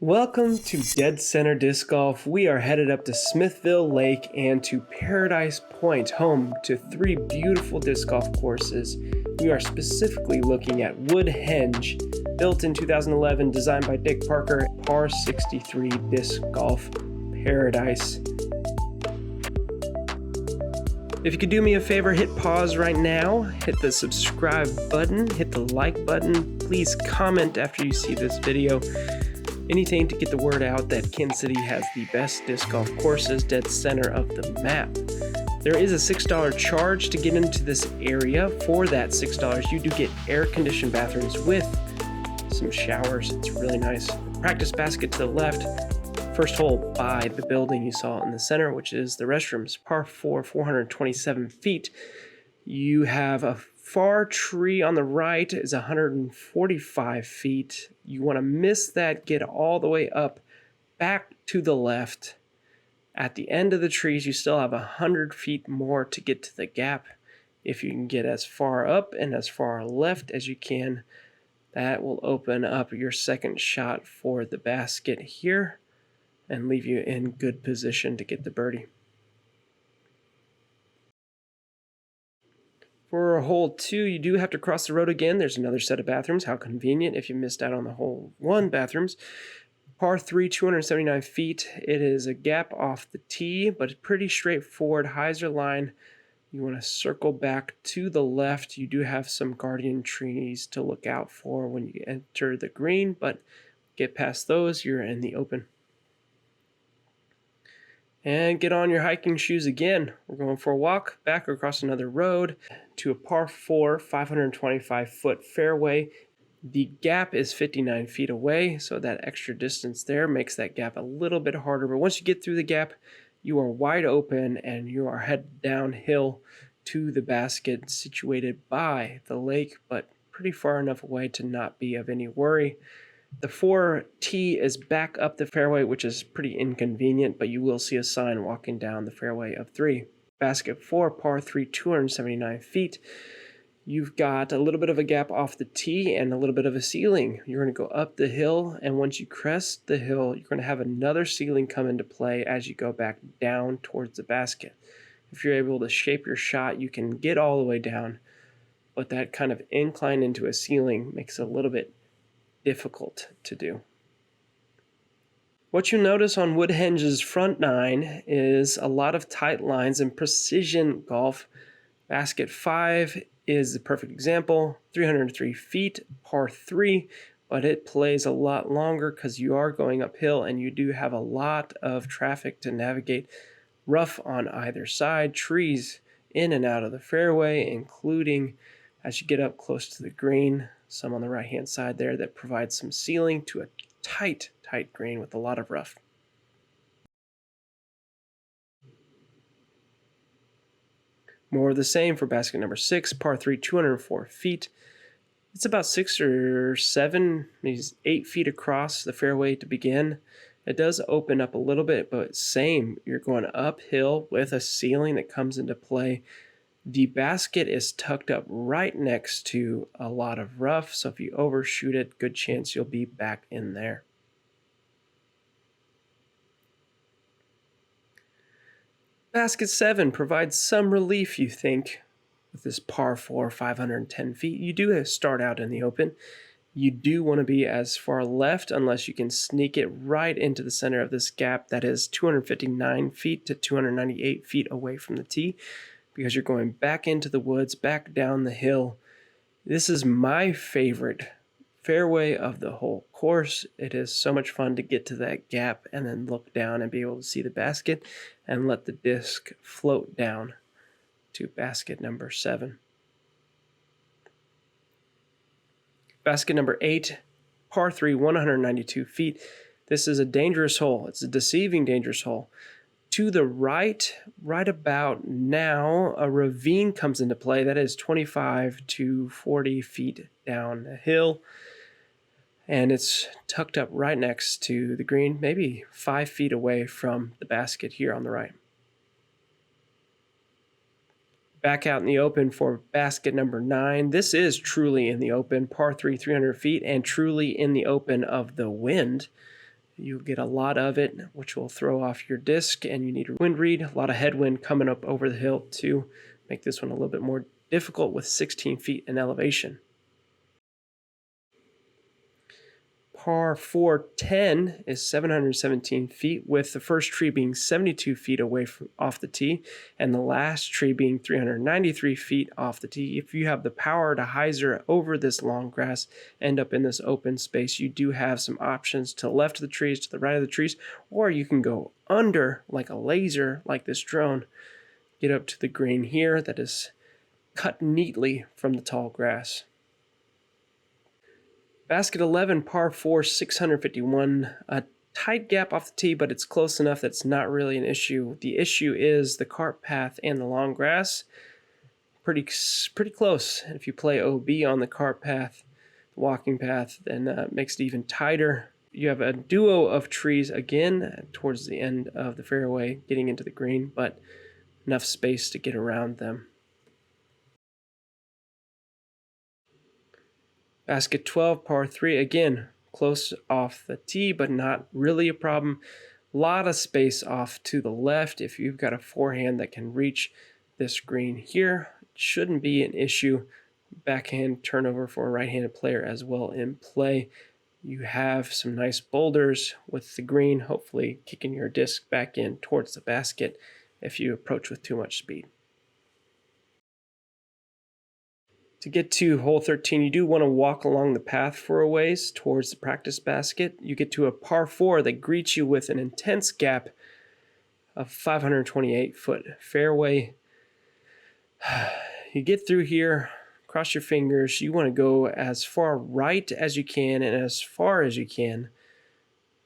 Welcome to Dead Center Disc Golf. We are headed up to Smithville Lake and to Paradise Pointe, home to 3 beautiful disc golf courses. We are specifically looking at Woodhenge, built in 2011, designed by Dick Parker, par 63 disc golf paradise. If you could do me a favor, hit pause right now, hit the subscribe button, hit the like button. Please comment after you see this video. Anything to get the word out that Kansas City has the best disc golf courses dead center of the map. There is a $6 charge to get into this area. For that $6, you do get air-conditioned bathrooms with some showers. It's really nice. Practice basket to the left. First hole by the building you saw in the center, which is the restrooms. Par 4, 427 feet. You have a far tree on the right is 145 feet. You want to miss that, get all the way up, back to the left. At the end of the trees, you still have 100 feet more to get to the gap. If you can get as far up and as far left as you can, that will open up your second shot for the basket here and leave you in good position to get the birdie. For hole 2, you do have to cross the road again. There's another set of bathrooms. How convenient if you missed out on the hole 1 bathrooms. Par 3, 279 feet. It is a gap off the tee, but it's pretty straightforward. Hyzer line. You want to circle back to the left. You do have some guardian trees to look out for when you enter the green, but get past those, you're in the open. And get on your hiking shoes again. We're going for a walk back across another road to a par 4, 525-foot fairway. The gap is 59 feet away, so that extra distance there makes that gap a little bit harder. But once you get through the gap, you are wide open and you are headed downhill to the basket situated by the lake, but pretty far enough away to not be of any worry. The 4 tee is back up the fairway, which is pretty inconvenient, but you will see a sign walking down the fairway of 3. Basket 4, par 3, 279 feet. You've got a little bit of a gap off the tee and a little bit of a ceiling. You're going to go up the hill, and once you crest the hill, you're going to have another ceiling come into play as you go back down towards the basket. If you're able to shape your shot, you can get all the way down, but that kind of incline into a ceiling makes it a little bit difficult to do. What you notice on Woodhenge's front 9 is a lot of tight lines and precision golf. Basket 5 is the perfect example, 303 feet, par 3, but it plays a lot longer because you are going uphill and you do have a lot of traffic to navigate. Rough on either side, trees in and out of the fairway, including as you get up close to the green, some on the right-hand side there that provides some ceiling to a tight green with a lot of rough. More of the same for basket number 6, par 3, 204 feet. It's about 6 or 7, maybe 8 feet across the fairway to begin. It does open up a little bit, but same, you're going uphill with a ceiling that comes into play. The basket is tucked up right next to a lot of rough, so if you overshoot it, good chance you'll be back in there. Basket 7 provides some relief, you think, with this par 4, 510 feet. You do start out in the open. You do want to be as far left unless you can sneak it right into the center of this gap that is 259 feet to 298 feet away from the tee, because you're going back into the woods, back down the hill. This is my favorite fairway of the whole course. It is so much fun to get to that gap and then look down and be able to see the basket and let the disc float down to basket number 7. Basket number 8, par 3, 192 feet. This is a dangerous hole. It's a deceiving dangerous hole. To the right about now, a ravine comes into play. That is 25 to 40 feet down the hill. And it's tucked up right next to the green, maybe 5 feet away from the basket here on the right. Back out in the open for basket number 9. This is truly in the open, par 3, 300 feet, and truly in the open of the wind. You'll get a lot of it, which will throw off your disc, and you need a wind read. A lot of headwind coming up over the hill to make this one a little bit more difficult with 16 feet in elevation. Par 410 is 717 feet, with the first tree being 72 feet away from off the tee, and the last tree being 393 feet off the tee. If you have the power to hyzer over this long grass, end up in this open space, you do have some options to the left of the trees, to the right of the trees, or you can go under like a laser, like this drone, get up to the green here that is cut neatly from the tall grass. Basket 11, par 4, 651. A tight gap off the tee, but it's close enough that it's not really an issue. The issue is the cart path and the long grass. Pretty close. If you play OB on the cart path, the walking path, then it makes it even tighter. You have a duo of trees again towards the end of the fairway getting into the green, but enough space to get around them. Basket 12, par 3, again, close off the tee, but not really a problem. A lot of space off to the left. If you've got a forehand that can reach this green here, it shouldn't be an issue. Backhand turnover for a right-handed player as well in play. You have some nice boulders with the green, hopefully kicking your disc back in towards the basket if you approach with too much speed. To get to hole 13, you do want to walk along the path for a ways towards the practice basket. You get to a par 4 that greets you with an intense gap of 528-foot fairway. You get through here, cross your fingers. You want to go as far right as you can and as far as you can.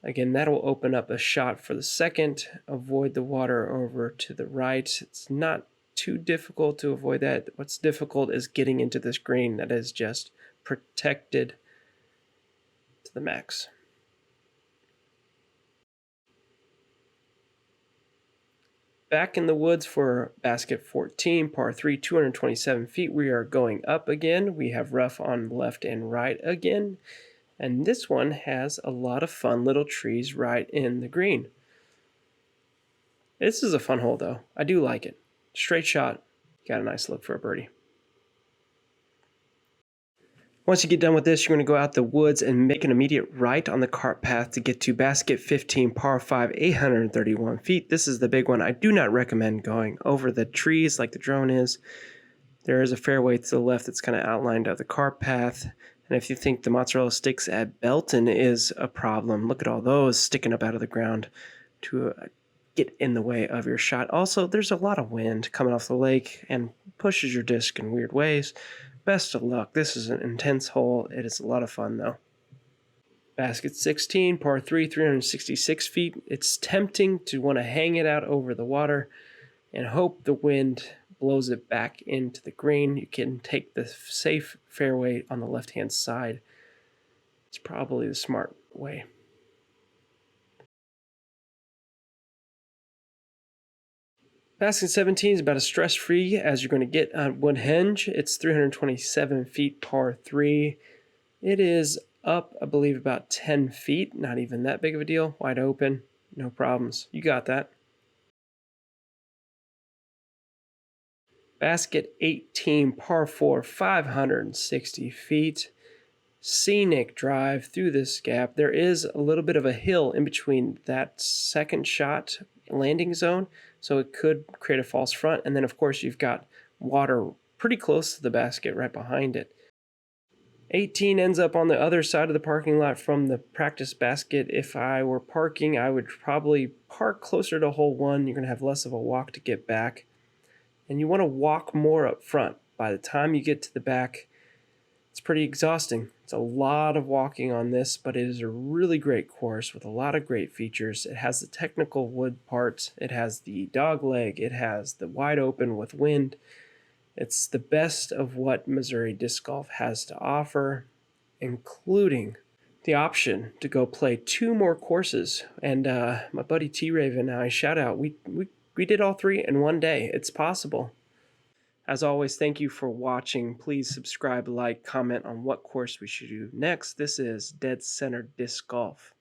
Again, that will open up a shot for the second. Avoid the water over to the right. It's not too difficult to avoid that. What's difficult is getting into this green that is just protected to the max. Back in the woods for basket 14, par 3, 227 feet. We are going up again. We have rough on left and right again. And this one has a lot of fun little trees right in the green. This is a fun hole though. I do like it. Straight shot, got a nice look for a birdie. Once you get done with this, you're going to go out the woods and make an immediate right on the cart path to get to basket 15, par 5, 831 feet. This is the big one. I do not recommend going over the trees like the drone is. There is a fairway to the left that's kind of outlined of the cart path. And if you think the mozzarella sticks at Belton is a problem, look at all those sticking up out of the ground to get in the way of your shot. Also, there's a lot of wind coming off the lake and pushes your disc in weird ways. Best of luck. This is an intense hole. It is a lot of fun though. Basket 16, par 3, 366 feet. It's tempting to want to hang it out over the water and hope the wind blows it back into the green. You can take the safe fairway on the left-hand side. It's probably the smart way. Basket 17 is about as stress-free as you're going to get on Woodhenge. It's 327 feet, par 3. It is up, I believe, about 10 feet. Not even that big of a deal. Wide open. No problems. You got that. Basket 18, par 4, 560 feet. Scenic drive through this gap. There is a little bit of a hill in between that second shot landing zone, so it could create a false front. And then, of course, you've got water pretty close to the basket right behind it. 18 ends up on the other side of the parking lot from the practice basket. If I were parking, I would probably park closer to hole 1. You're going to have less of a walk to get back. And you want to walk more up front. By the time you get to the back, it's pretty exhausting. It's a lot of walking on this, but it is a really great course with a lot of great features. It has the technical wood parts. It has the dog leg. It has the wide open with wind. It's the best of what Missouri disc golf has to offer, including the option to go play 2 more courses. And my buddy T-Raven and I, shout out, we did all 3 in one day. It's possible. As always, thank you for watching. Please subscribe, like, comment on what course we should do next. This is Dead Center Disc Golf.